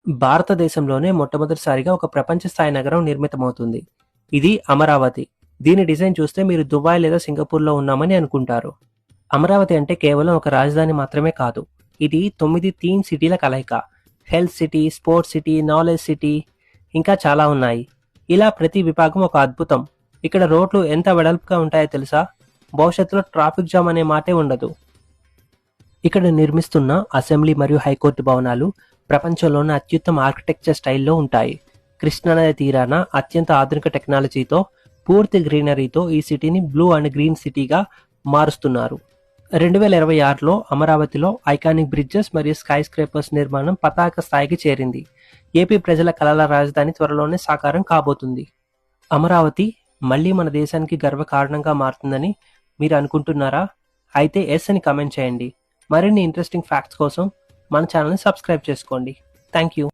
భారతదేశంలోనే మొట్టమొదటిసారిగా ఒక ప్రపంచ స్థాయి నగరం నిర్మితమవుతుంది. ఇది అమరావతి. దీని డిజైన్ చూస్తే మీరు దుబాయ్ లేదా సింగపూర్‌లో ఉన్నామని అనుకుంటారు. అమరావతి అంటే కేవలం ఒక రాజధాని మాత్రమే కాదు. ఇది 9 థీమ్ సిటీల కలయిక. Health city, sports city, knowledge city ఇంకా చాలా ఉన్నాయి. ఇలా ప్రతి విభాగం ఒక అద్భుతం. ఇక్కడ రోడ్లు ఎంత వెడల్పుగా ఉంటాయో తెలుసా? భవిష్యత్తులో ట్రాఫిక్ జామ్ అనే మాటే ఉండదు. ఇక్కడ నిర్మిస్తున్న అసెంబ్లీ మరియు హైకోర్టు భవనాలు ప్రపంచంలోనే అత్యుత్తమ ఆర్కిటెక్చర్ స్టైల్లో ఉంటాయి. కృష్ణానది తీరాన అత్యంత ఆధునిక టెక్నాలజీతో, పూర్తి గ్రీనరీతో ఈ సిటీని బ్లూ అండ్ గ్రీన్ సిటీగా మారుస్తున్నారు. 2026లో అమరావతిలో ఐకానిక్ బ్రిడ్జెస్ మరియు స్కై స్క్రేపర్స్ నిర్మాణం పతాక స్థాయికి చేరింది. ఏపీ ప్రజల కలల రాజధాని త్వరలోనే సాకారం కాబోతుంది. అమరావతి మళ్ళీ మన దేశానికి గర్వకారణంగా మారుతుందని మీరు అనుకుంటున్నారా? అయితే ఎస్ అని కామెంట్ చేయండి. మరిన్ని ఇంట్రెస్టింగ్ ఫ్యాక్ట్స్ కోసం మన ఛానల్ని సబ్స్క్రైబ్ చేసుకోండి. Thank you.